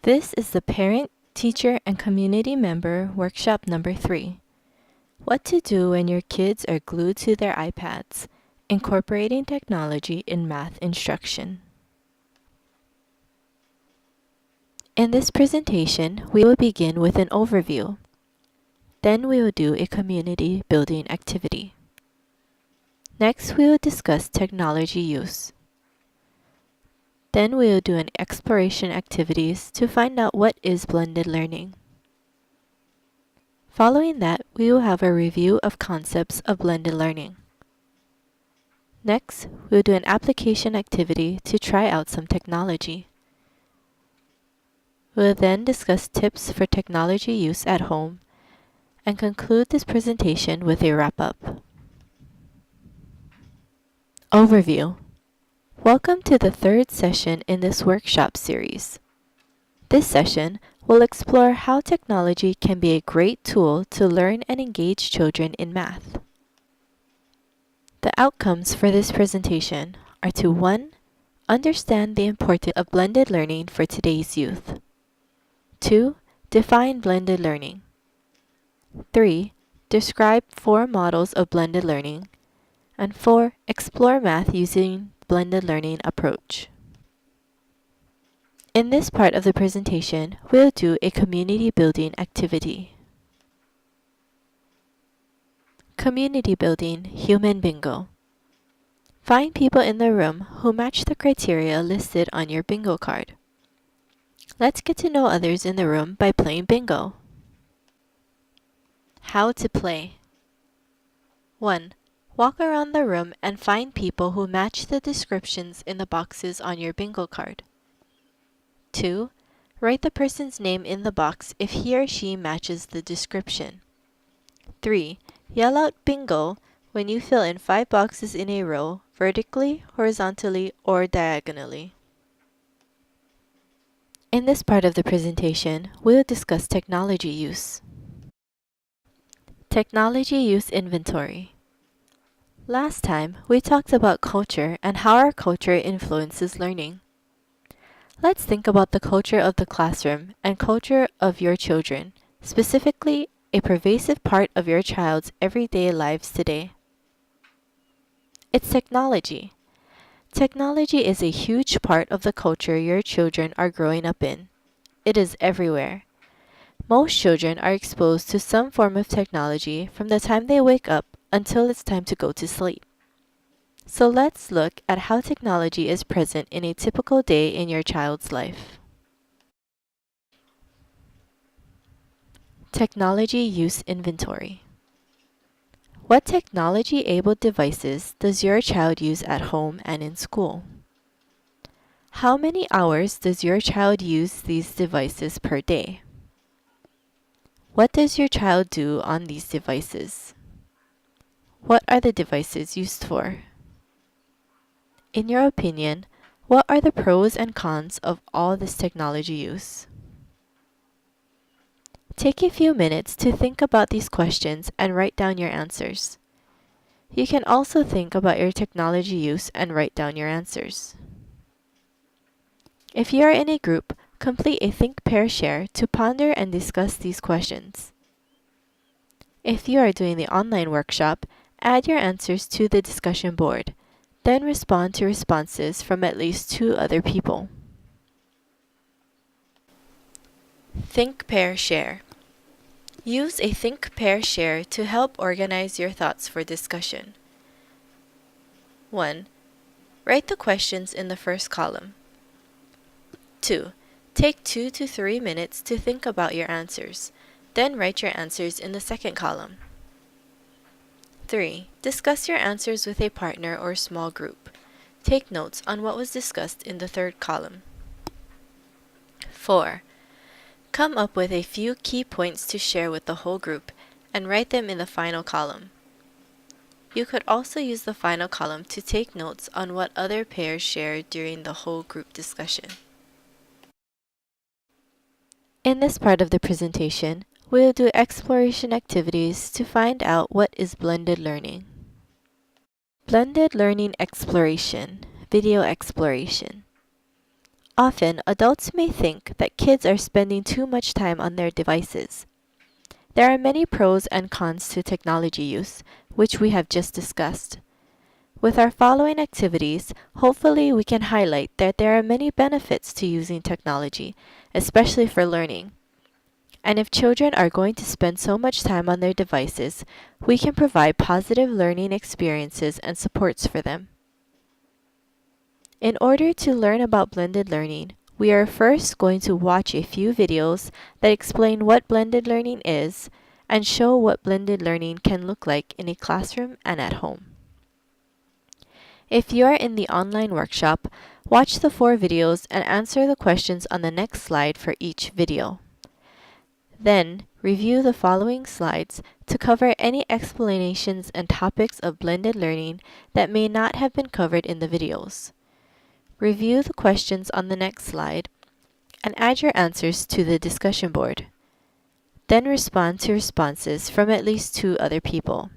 This is the Parent, Teacher, and Community Member Workshop number 3. What to do when your kids are glued to their iPads, incorporating technology in math instruction. In this presentation, we will begin with an overview. Then we will do a community building activity. Next, we will discuss technology use. Then we will do an exploration activities to find out what is blended learning. Following that, we will have a review of concepts of blended learning. Next, we will do an application activity to try out some technology. We will then discuss tips for technology use at home and conclude this presentation with a wrap-up. Overview. Welcome to the third session in this workshop series. This session will explore how technology can be a great tool to learn and engage children in math. The outcomes for this presentation are to 1. Understand the importance of blended learning for today's youth. 2. Define blended learning. 3. Describe 4 models of blended learning. And 4. Explore math using blended learning approach. In this part of the presentation, we'll do a community building activity. Community building human bingo. Find people in the room who match the criteria listed on your bingo card. Let's get to know others in the room by playing bingo. How to play. 1. Walk around the room and find people who match the descriptions in the boxes on your bingo card. 2. Write the person's name in the box if he or she matches the description. 3. Yell out bingo when you fill in 5 boxes in a row, vertically, horizontally, or diagonally. In this part of the presentation, we'll discuss technology use. Technology use inventory. Last time, we talked about culture and how our culture influences learning. Let's think about the culture of the classroom and culture of your children, specifically a pervasive part of your child's everyday lives today. It's technology. Technology is a huge part of the culture your children are growing up in. It is everywhere. Most children are exposed to some form of technology from the time they wake up until it's time to go to sleep. So let's look at how technology is present in a typical day in your child's life. Technology use inventory. What technology-enabled devices does your child use at home and in school? How many hours does your child use these devices per day? What does your child do on these devices? What are the devices used for? In your opinion, what are the pros and cons of all this technology use? Take a few minutes to think about these questions and write down your answers. You can also think about your technology use and write down your answers. If you are in a group, complete a think, pair, share to ponder and discuss these questions. If you are doing the online workshop, add your answers to the discussion board. Then respond to responses from at least 2 other people. Think, pair, share. Use a think, pair, share to help organize your thoughts for discussion. 1. Write the questions in the first column. 2. Take 2 to 3 minutes to think about your answers. Then write your answers in the second column. 3. Discuss your answers with a partner or small group. Take notes on what was discussed in the third column. 4. Come up with a few key points to share with the whole group and write them in the final column. You could also use the final column to take notes on what other pairs shared during the whole group discussion. In this part of the presentation, we'll do exploration activities to find out what is blended learning. Blended learning exploration, video exploration. Often, adults may think that kids are spending too much time on their devices. There are many pros and cons to technology use, which we have just discussed. With our following activities, hopefully we can highlight that there are many benefits to using technology, especially for learning. And if children are going to spend so much time on their devices, we can provide positive learning experiences and supports for them. In order to learn about blended learning, we are first going to watch a few videos that explain what blended learning is and show what blended learning can look like in a classroom and at home. If you are in the online workshop, watch the 4 videos and answer the questions on the next slide for each video. Then, review the following slides to cover any explanations and topics of blended learning that may not have been covered in the videos. Review the questions on the next slide and add your answers to the discussion board. Then respond to responses from at least 2 other people.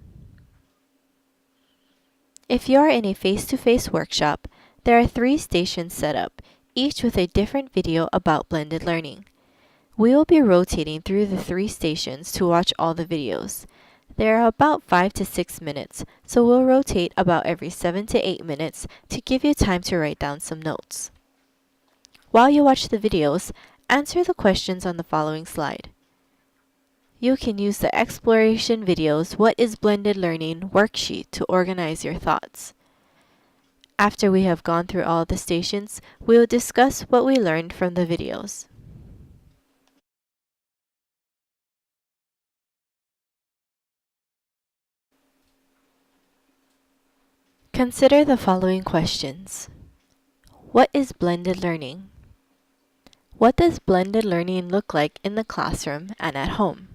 If you are in a face-to-face workshop, there are 3 stations set up, each with a different video about blended learning. We will be rotating through the 3 stations to watch all the videos. They are about 5 to 6 minutes, so we'll rotate about every 7 to 8 minutes to give you time to write down some notes. While you watch the videos, answer the questions on the following slide. You can use the Exploration Videos What is Blended Learning worksheet to organize your thoughts. After we have gone through all the stations, we will discuss what we learned from the videos. Consider the following questions. What is blended learning? What does blended learning look like in the classroom and at home?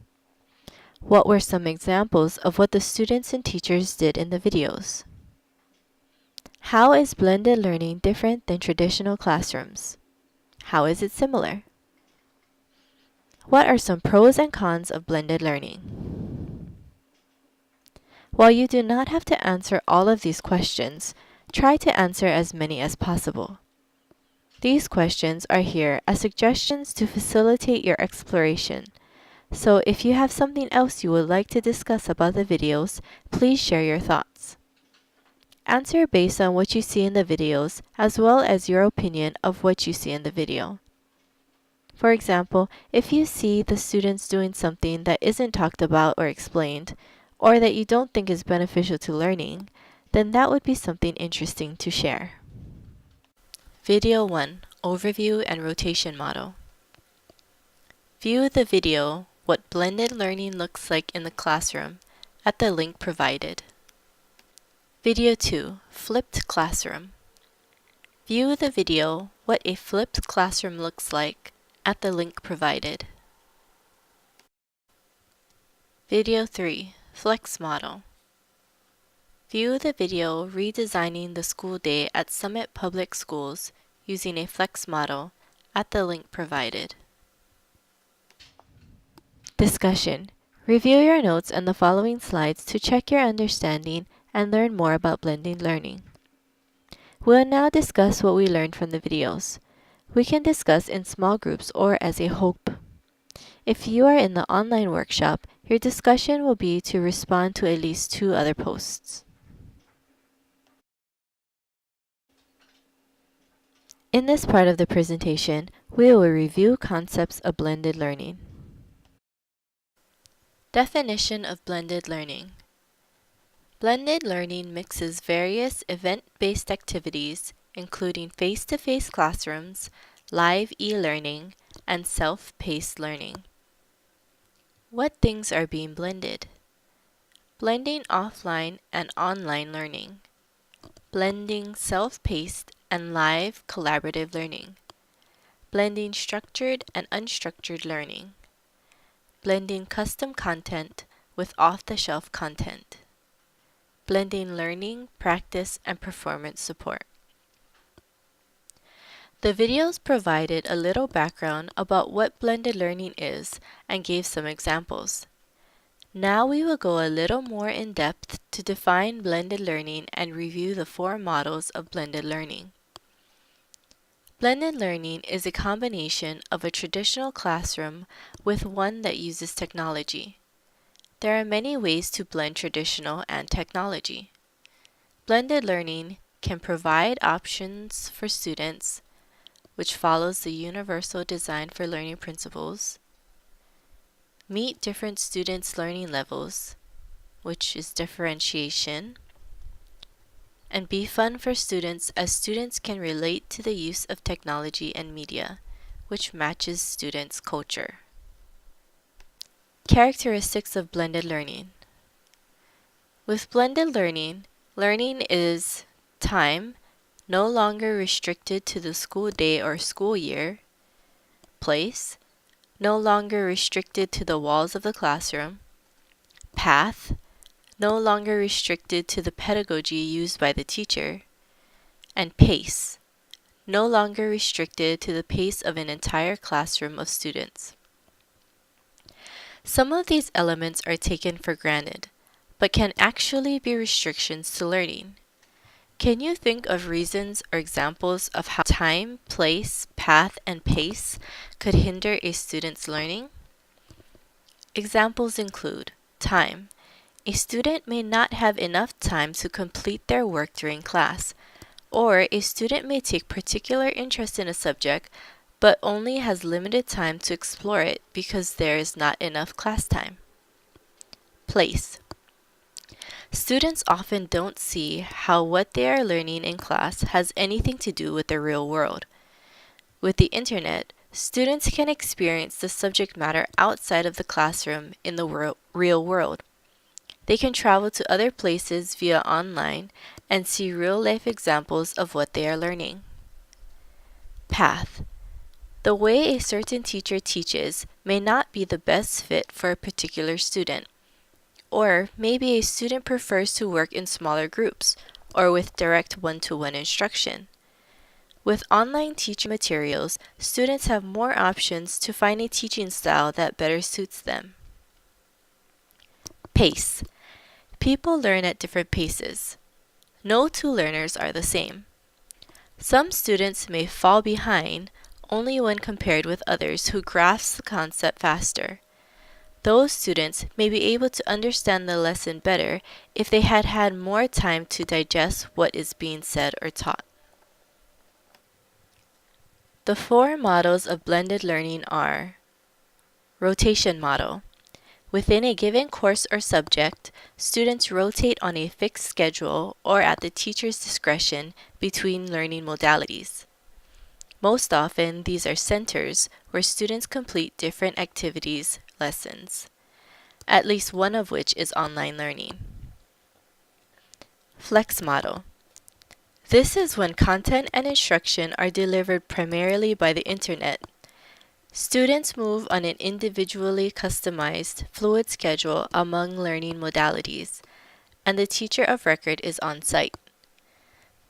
What were some examples of what the students and teachers did in the videos? How is blended learning different than traditional classrooms? How is it similar? What are some pros and cons of blended learning? While you do not have to answer all of these questions, try to answer as many as possible. These questions are here as suggestions to facilitate your exploration. So if you have something else you would like to discuss about the videos, please share your thoughts. Answer based on what you see in the videos, as well as your opinion of what you see in the video. For example, if you see the students doing something that isn't talked about or explained, or that you don't think is beneficial to learning, then that would be something interesting to share. Video 1, Overview and Rotation Model. View the video, What Blended Learning Looks Like in the Classroom, at the link provided. Video 2, Flipped Classroom. View the video, What a Flipped Classroom Looks Like, at the link provided. Video 3, Flex Model. View the video Redesigning the School Day at Summit Public Schools using a Flex Model, at the link provided. Discussion. Review your notes and the following slides to check your understanding and learn more about blended learning. We'll now discuss what we learned from the videos. We can discuss in small groups or as a whole. If you are in the online workshop, your discussion will be to respond to at least 2 other posts. In this part of the presentation, we will review concepts of blended learning. Definition of blended learning. Blended learning mixes various event-based activities, including face-to-face classrooms, live e-learning, and self-paced learning. What things are being blended? Blending offline and online learning. Blending self-paced and live collaborative learning. Blending structured and unstructured learning. Blending custom content with off-the-shelf content. Blending learning, practice, and performance support. The videos provided a little background about what blended learning is and gave some examples. Now we will go a little more in depth to define blended learning and review the 4 models of blended learning. Blended learning is a combination of a traditional classroom with one that uses technology. There are many ways to blend traditional and technology. Blended learning can provide options for students, which follows the Universal Design for Learning principles, meet different students' learning levels, which is differentiation, and be fun for students as students can relate to the use of technology and media, which matches students' culture. Characteristics of blended learning. With blended learning, learning is time, no longer restricted to the school day or school year, place, no longer restricted to the walls of the classroom, path, no longer restricted to the pedagogy used by the teacher, and pace, no longer restricted to the pace of an entire classroom of students. Some of these elements are taken for granted, but can actually be restrictions to learning. Can you think of reasons or examples of how time, place, path, and pace could hinder a student's learning? Examples include time. A student may not have enough time to complete their work during class, or a student may take particular interest in a subject but only has limited time to explore it because there is not enough class time. Place. Students often don't see how what they are learning in class has anything to do with the real world. With the internet, students can experience the subject matter outside of the classroom in the real world. They can travel to other places via online and see real-life examples of what they are learning. Path. The way a certain teacher teaches may not be the best fit for a particular student. Or maybe a student prefers to work in smaller groups or with direct one-to-one instruction. With online teaching materials, students have more options to find a teaching style that better suits them. Pace. People learn at different paces. No two learners are the same. Some students may fall behind only when compared with others who grasp the concept faster. Those students may be able to understand the lesson better if they had had more time to digest what is being said or taught. The four models of blended learning are: rotation model. Within a given course or subject, students rotate on a fixed schedule or at the teacher's discretion between learning modalities. Most often, these are centers where students complete different activities, lessons, at least one of which is online learning. Flex model. This is when content and instruction are delivered primarily by the internet. Students move on an individually customized, fluid schedule among learning modalities, and the teacher of record is on site.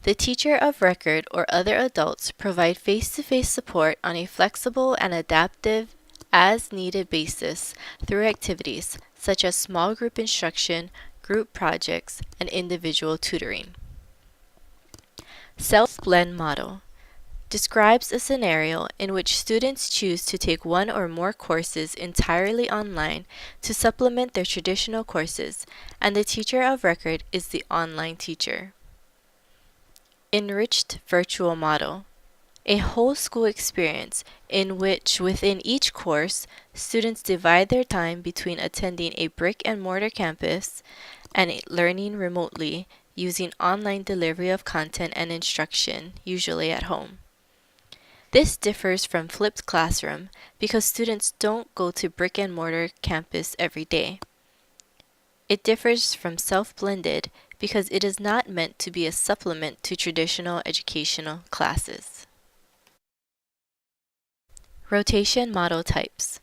The teacher of record or other adults provide face-to-face support on a flexible and adaptive, as-needed basis through activities such as small group instruction, group projects, and individual tutoring. Self-blend model describes a scenario in which students choose to take one or more courses entirely online to supplement their traditional courses, and the teacher of record is the online teacher. Enriched virtual model, a whole school experience in which within each course, students divide their time between attending a brick-and-mortar campus and learning remotely using online delivery of content and instruction, usually at home. This differs from flipped classroom because students don't go to brick-and-mortar campus every day. It differs from self-blended because it is not meant to be a supplement to traditional educational classes. Rotation model types.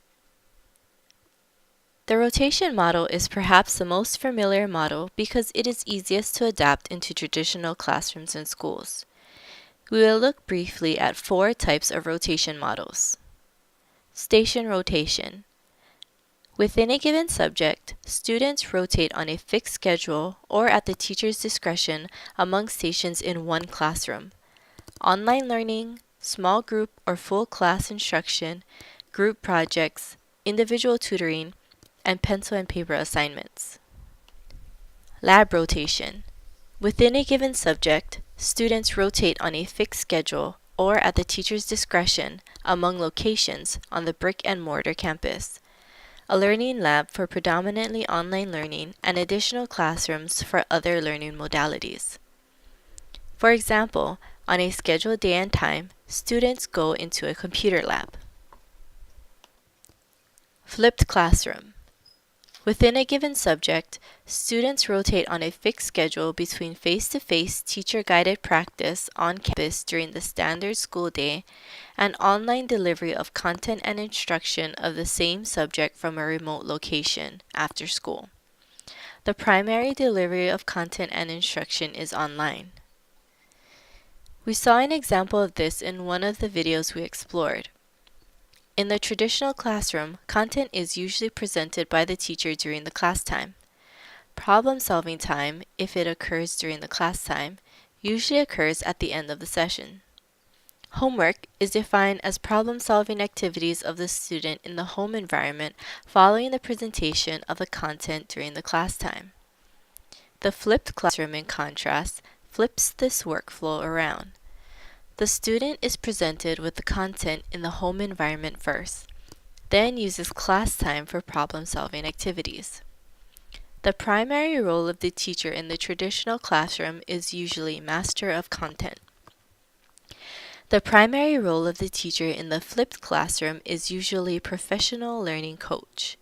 The rotation model is perhaps the most familiar model because it is easiest to adapt into traditional classrooms and schools. We will look briefly at four types of rotation models. Station rotation. Within a given subject, students rotate on a fixed schedule or at the teacher's discretion among stations in one classroom. Online learning, small group or full class instruction, group projects, individual tutoring, and pencil and paper assignments. Lab rotation. Within a given subject, students rotate on a fixed schedule or at the teacher's discretion among locations on the brick-and-mortar campus, a learning lab for predominantly online learning and additional classrooms for other learning modalities. For example, on a scheduled day and time, students go into a computer lab. Flipped classroom. Within a given subject, students rotate on a fixed schedule between face-to-face teacher-guided practice on campus during the standard school day and online delivery of content and instruction of the same subject from a remote location after school. The primary delivery of content and instruction is online. We saw an example of this in one of the videos we explored. In the traditional classroom, content is usually presented by the teacher during the class time. Problem-solving time, if it occurs during the class time, usually occurs at the end of the session. Homework is defined as problem-solving activities of the student in the home environment following the presentation of the content during the class time. The flipped classroom, in contrast, flips this workflow around. The student is presented with the content in the home environment first, then uses class time for problem-solving activities. The primary role of the teacher in the traditional classroom is usually master of content. The primary role of the teacher in the flipped classroom is usually professional learning coach.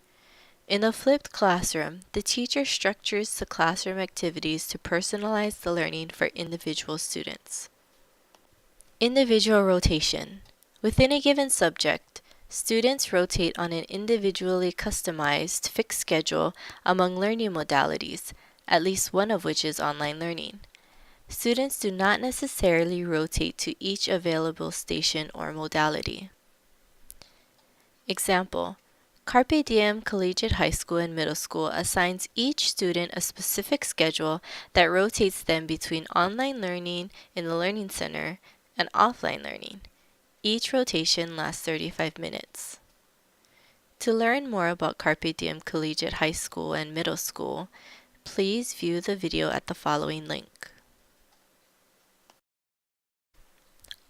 In the flipped classroom, the teacher structures the classroom activities to personalize the learning for individual students. Individual rotation. Within a given subject, students rotate on an individually customized fixed schedule among learning modalities, at least one of which is online learning. Students do not necessarily rotate to each available station or modality. Example: Carpe Diem Collegiate High School and Middle School assigns each student a specific schedule that rotates them between online learning in the Learning Center and offline learning. Each rotation lasts 35 minutes. To learn more about Carpe Diem Collegiate High School and Middle School, please view the video at the following link.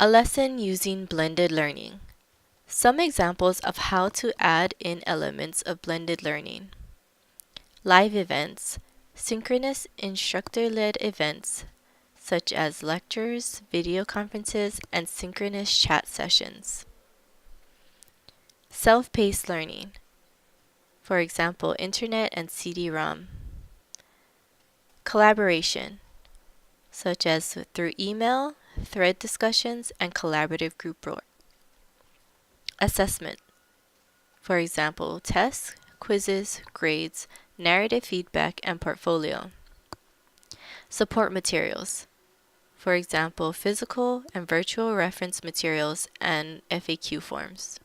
A lesson using blended learning. Some examples of how to add in elements of blended learning. Live events, synchronous instructor-led events, such as lectures, video conferences, and synchronous chat sessions. Self-paced learning, for example, internet and CD-ROM. Collaboration, such as through email, thread discussions, and collaborative group work. Assessment, for example, tests, quizzes, grades, narrative feedback, and portfolio. Support materials, for example, physical and virtual reference materials and FAQ forms.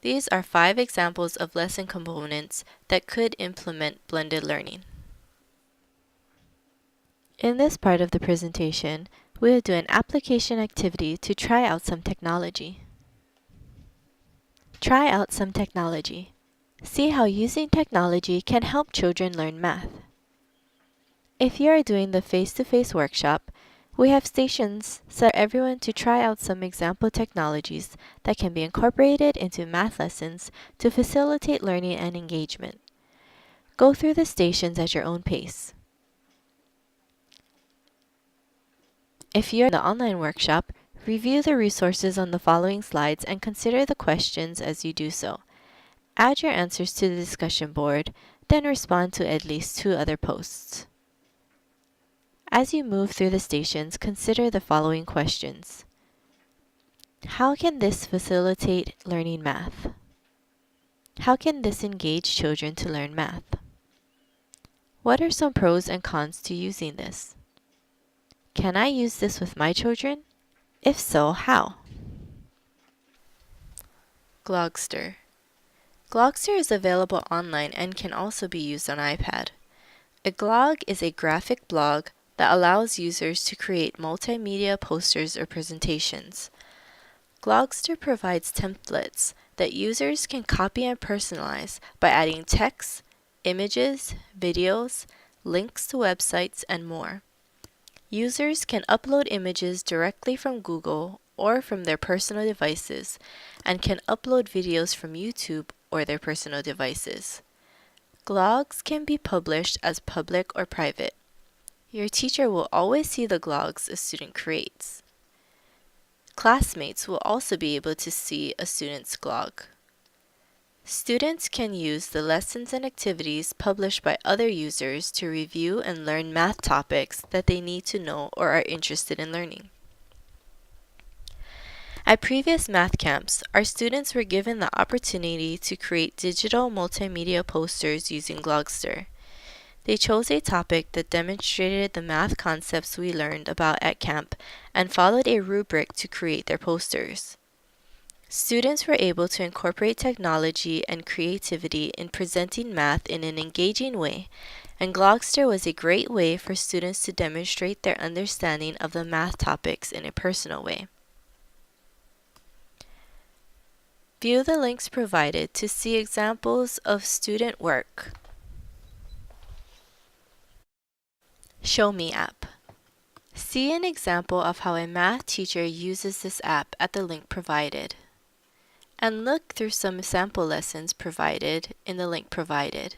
These are 5 examples of lesson components that could implement blended learning. In this part of the presentation, we'll do an application activity to try out some technology. Try out some technology. See how using technology can help children learn math. If you are doing the face-to-face workshop, we have stations set for everyone to try out some example technologies that can be incorporated into math lessons to facilitate learning and engagement. Go through the stations at your own pace. If you're in the online workshop, review the resources on the following slides and consider the questions as you do so. Add your answers to the discussion board, then respond to at least 2 other posts. As you move through the stations, consider the following questions. How can this facilitate learning math? How can this engage children to learn math? What are some pros and cons to using this? Can I use this with my children? If so, how? Glogster. Glogster is available online and can also be used on iPad. A glog is a graphic blog that allows users to create multimedia posters or presentations. Glogster provides templates that users can copy and personalize by adding text, images, videos, links to websites, and more. Users can upload images directly from Google or from their personal devices, and can upload videos from YouTube or their personal devices. Glogs can be published as public or private. Your teacher will always see the glogs a student creates. Classmates will also be able to see a student's glog. Students can use the lessons and activities published by other users to review and learn math topics that they need to know or are interested in learning. At previous math camps, our students were given the opportunity to create digital multimedia posters using Glogster. They chose a topic that demonstrated the math concepts we learned about at camp and followed a rubric to create their posters. Students were able to incorporate technology and creativity in presenting math in an engaging way, and Glogster was a great way for students to demonstrate their understanding of the math topics in a personal way. View the links provided to see examples of student work. Show Me app. See an example of how a math teacher uses this app at the link provided. And look through some sample lessons provided in the link provided.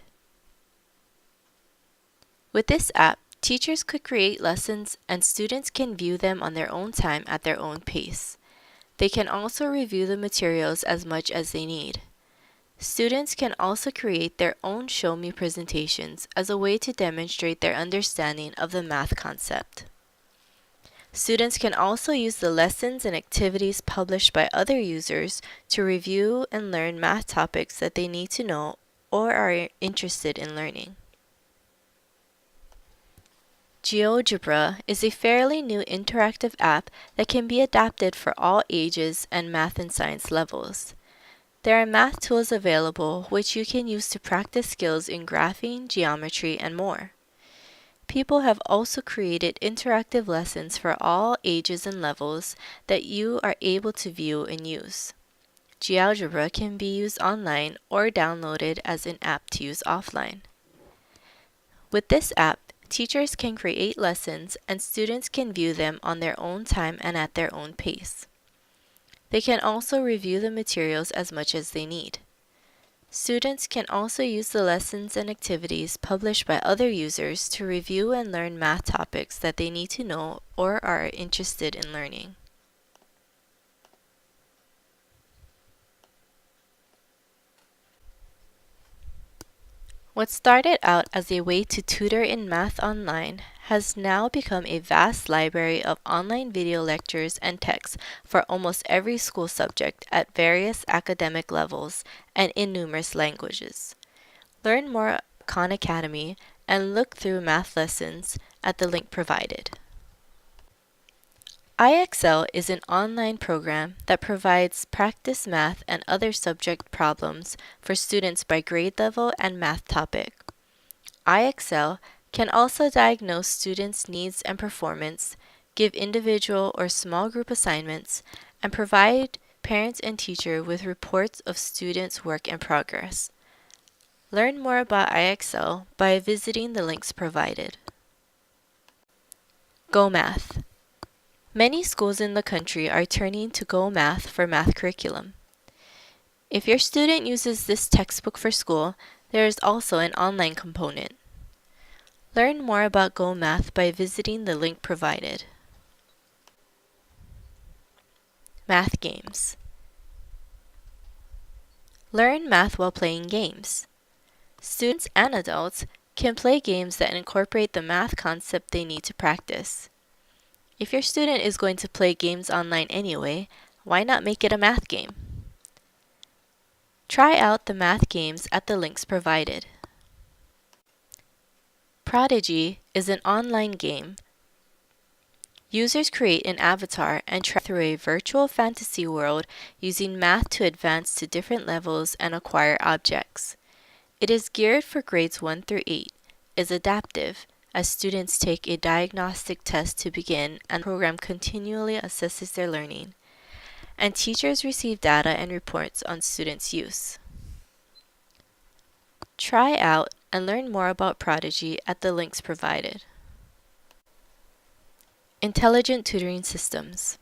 With this app, teachers could create lessons and students can view them on their own time at their own pace. They can also review the materials as much as they need. Students can also create their own Show Me presentations as a way to demonstrate their understanding of the math concept. Students can also use the lessons and activities published by other users to review and learn math topics that they need to know or are interested in learning. GeoGebra is a fairly new interactive app that can be adapted for all ages and math and science levels. There are math tools available which you can use to practice skills in graphing, geometry, and more. People have also created interactive lessons for all ages and levels that you are able to view and use. GeoGebra can be used online or downloaded as an app to use offline. With this app, teachers can create lessons and students can view them on their own time and at their own pace. They can also review the materials as much as they need. Students can also use the lessons and activities published by other users to review and learn math topics that they need to know or are interested in learning. What started out as a way to tutor in math online has now become a vast library of online video lectures and texts for almost every school subject at various academic levels and in numerous languages. Learn more at Khan Academy and look through math lessons at the link provided. IXL is an online program that provides practice math and other subject problems for students by grade level and math topic. IXL can also diagnose students' needs and performance, give individual or small group assignments, and provide parents and teacher with reports of students' work in progress. Learn more about IXL by visiting the links provided. GoMath. Many schools in the country are turning to GoMath for math curriculum. If your student uses this textbook for school, there is also an online component. Learn more about GoMath by visiting the link provided. Math games. Learn math while playing games. Students and adults can play games that incorporate the math concept they need to practice. If your student is going to play games online anyway, why not make it a math game? Try out the math games at the links provided. Prodigy is an online game. Users create an avatar and travel through a virtual fantasy world using math to advance to different levels and acquire objects. It is geared for grades 1 through 8, is adaptive, as students take a diagnostic test to begin and the program continually assesses their learning, and teachers receive data and reports on students' use. Try out and learn more about Prodigy at the links provided. Intelligent Tutoring Systems.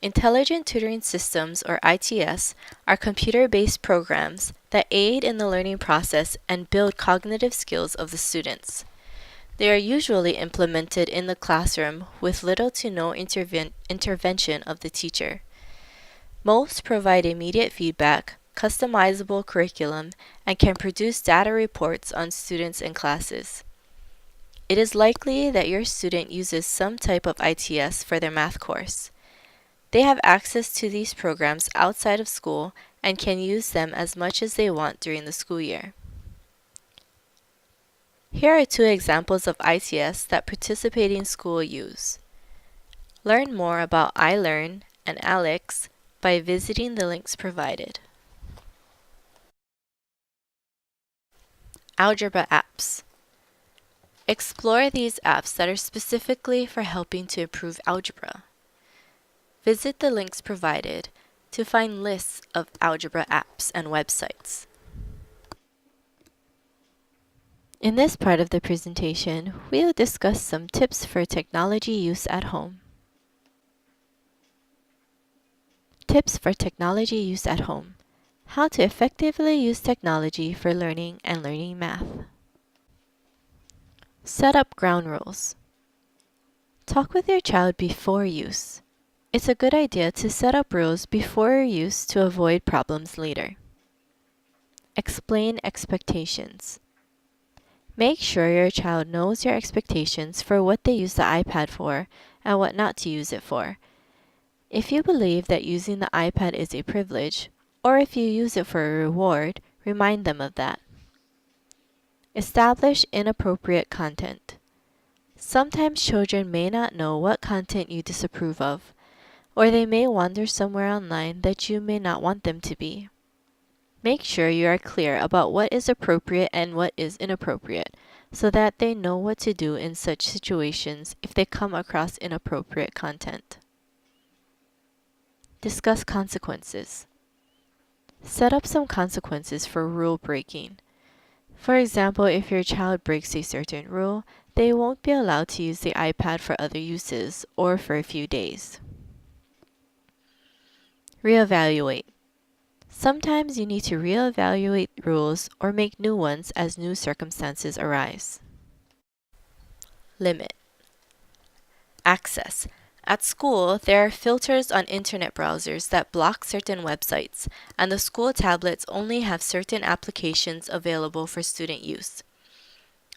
Intelligent Tutoring Systems, or ITS, are computer-based programs that aid in the learning process and build cognitive skills of the students. They are usually implemented in the classroom with little to no intervention of the teacher. Most provide immediate feedback, customizable curriculum, and can produce data reports on students and classes. It is likely that your student uses some type of ITS for their math course. They have access to these programs outside of school and can use them as much as they want during the school year. Here are two examples of ITS that participating schools use. Learn more about iLearn and ALEKS by visiting the links provided. Algebra apps. Explore these apps that are specifically for helping to improve algebra. Visit the links provided to find lists of algebra apps and websites. In this part of the presentation, we will discuss some tips for technology use at home. Tips for technology use at home. How to effectively use technology for learning and learning math. Set up ground rules. Talk with your child before use. It's a good idea to set up rules before use to avoid problems later. Explain expectations. Make sure your child knows your expectations for what they use the iPad for and what not to use it for. If you believe that using the iPad is a privilege, or if you use it for a reward, remind them of that. Establish inappropriate content. Sometimes children may not know what content you disapprove of, or they may wander somewhere online that you may not want them to be. Make sure you are clear about what is appropriate and what is inappropriate, so that they know what to do in such situations if they come across inappropriate content. Discuss consequences. Set up some consequences for rule breaking. For example, if your child breaks a certain rule, they won't be allowed to use the iPad for other uses or for a few days. Reevaluate. Sometimes you need to reevaluate rules or make new ones as new circumstances arise. Limit. Access. At school, there are filters on internet browsers that block certain websites, and the school tablets only have certain applications available for student use.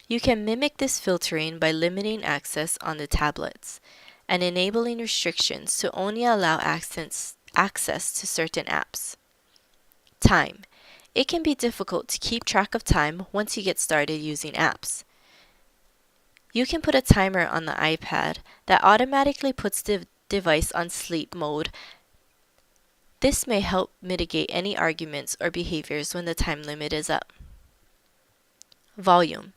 You can mimic this filtering by limiting access on the tablets and enabling restrictions to only allow access to certain apps. Time. It can be difficult to keep track of time once you get started using apps. You can put a timer on the iPad that automatically puts the device on sleep mode. This may help mitigate any arguments or behaviors when the time limit is up. Volume.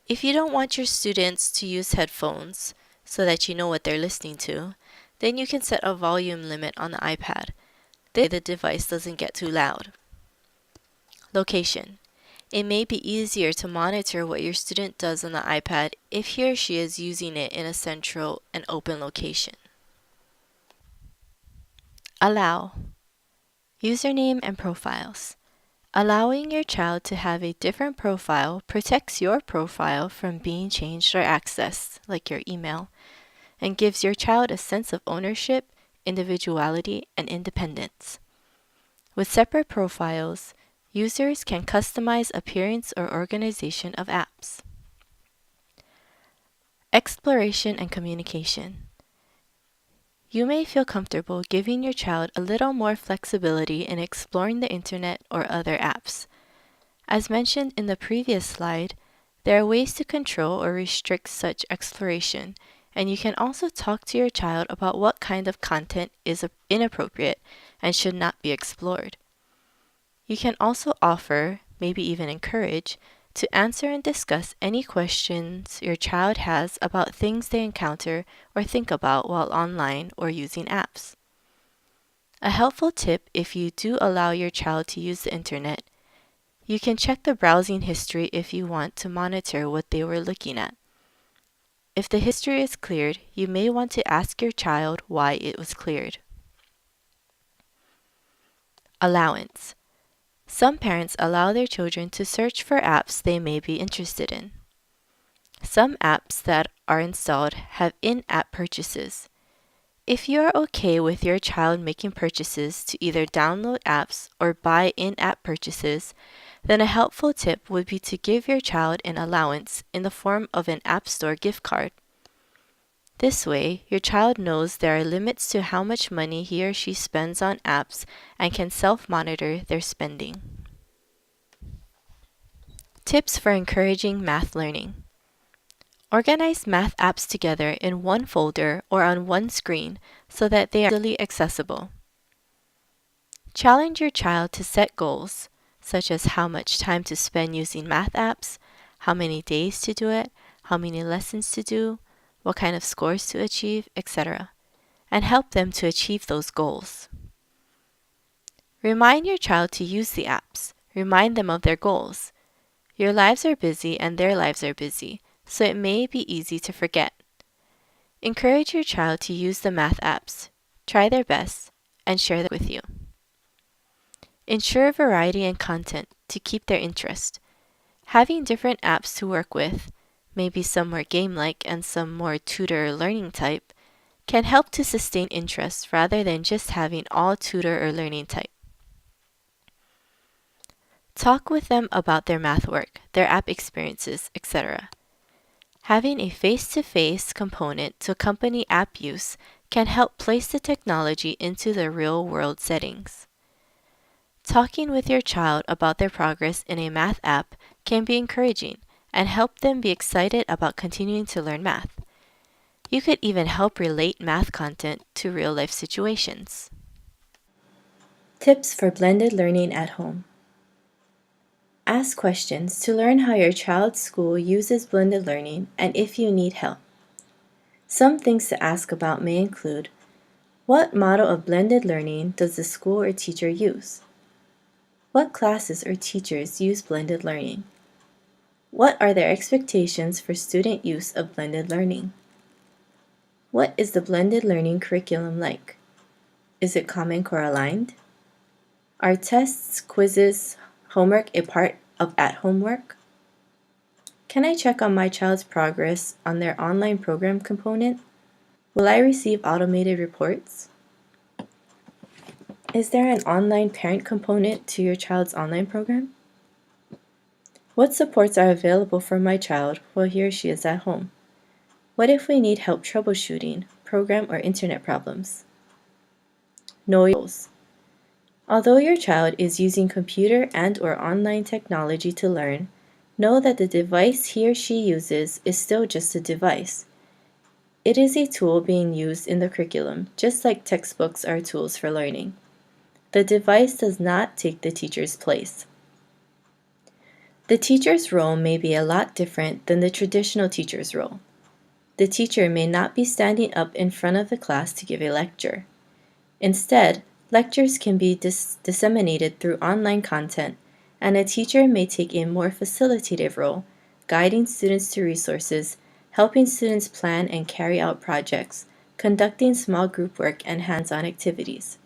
If you don't want your students to use headphones so that you know what they're listening to, then you can set a volume limit on the iPad. This way the device doesn't get too loud. Location. It may be easier to monitor what your student does on the iPad if he or she is using it in a central and open location. Allow. Username and profiles. Allowing your child to have a different profile protects your profile from being changed or accessed, like your email, and gives your child a sense of ownership, individuality, and independence. With separate profiles, users can customize appearance or organization of apps. Exploration and communication. You may feel comfortable giving your child a little more flexibility in exploring the internet or other apps. As mentioned in the previous slide, there are ways to control or restrict such exploration, and you can also talk to your child about what kind of content is inappropriate and should not be explored. You can also offer, maybe even encourage, to answer and discuss any questions your child has about things they encounter or think about while online or using apps. A helpful tip if you do allow your child to use the internet, you can check the browsing history if you want to monitor what they were looking at. If the history is cleared, you may want to ask your child why it was cleared. Allowance. Some parents allow their children to search for apps they may be interested in. Some apps that are installed have in-app purchases. If you are okay with your child making purchases to either download apps or buy in-app purchases, then a helpful tip would be to give your child an allowance in the form of an App Store gift card. This way, your child knows there are limits to how much money he or she spends on apps and can self-monitor their spending. Tips for encouraging math learning. Organize math apps together in one folder or on one screen so that they are easily accessible. Challenge your child to set goals, such as how much time to spend using math apps, how many days to do it, how many lessons to do, what kind of scores to achieve, etc., and help them to achieve those goals. Remind your child to use the apps. Remind them of their goals. Your lives are busy and their lives are busy, so it may be easy to forget. Encourage your child to use the math apps, try their best, and share them with you. Ensure variety and content to keep their interest. Having different apps to work with, maybe some more game-like and some more tutor learning type, can help to sustain interest rather than just having all tutor or learning type. Talk with them about their math work, their app experiences, etc. Having a face-to-face component to accompany app use can help place the technology into the real-world settings. Talking with your child about their progress in a math app can be encouraging and help them be excited about continuing to learn math. You could even help relate math content to real-life situations. Tips for blended learning at home. Ask questions to learn how your child's school uses blended learning and if you need help. Some things to ask about may include: what model of blended learning does the school or teacher use? What classes or teachers use blended learning? What are their expectations for student use of blended learning? What is the blended learning curriculum like? Is it Common Core aligned? Are tests, quizzes, homework a part of at-home work? Can I check on my child's progress on their online program component? Will I receive automated reports? Is there an online parent component to your child's online program? What supports are available for my child while he or she is at home? What if we need help troubleshooting program or internet problems? Know your goals. Although your child is using computer and/or online technology to learn, know that the device he or she uses is still just a device. It is a tool being used in the curriculum, just like textbooks are tools for learning. The device does not take the teacher's place. The teacher's role may be a lot different than the traditional teacher's role. The teacher may not be standing up in front of the class to give a lecture. Instead, lectures can be disseminated through online content, and a teacher may take a more facilitative role, guiding students to resources, helping students plan and carry out projects, conducting small group work and hands-on activities.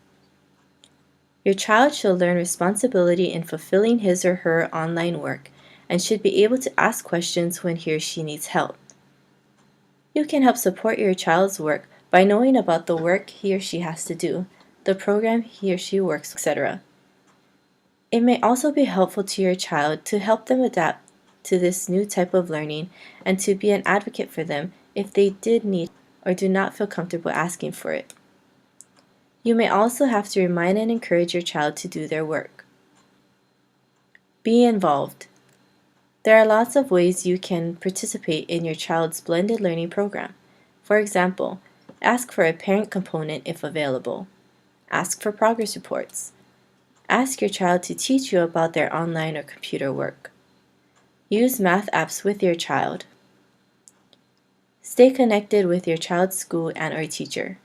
Your child should learn responsibility in fulfilling his or her online work and should be able to ask questions when he or she needs help. You can help support your child's work by knowing about the work he or she has to do, the program he or she works, etc. It may also be helpful to your child to help them adapt to this new type of learning and to be an advocate for them if they did need or do not feel comfortable asking for it. You may also have to remind and encourage your child to do their work. Be involved. There are lots of ways you can participate in your child's blended learning program. For example, ask for a parent component if available. Ask for progress reports. Ask your child to teach you about their online or computer work. Use math apps with your child. Stay connected with your child's school and/or teacher.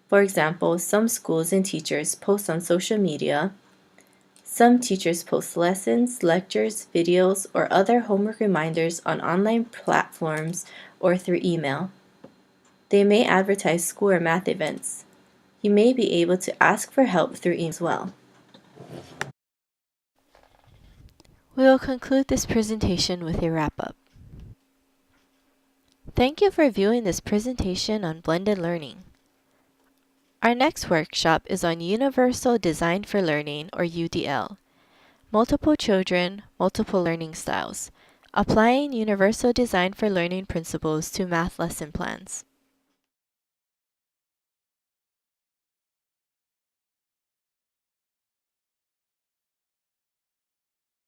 For example, some schools and teachers post on social media. Some teachers post lessons, lectures, videos, or other homework reminders on online platforms or through email. They may advertise school or math events. You may be able to ask for help through email as well. We will conclude this presentation with a wrap-up. Thank you for viewing this presentation on blended learning. Our next workshop is on Universal Design for Learning, or UDL. Multiple children, multiple learning styles. Applying Universal Design for Learning principles to math lesson plans.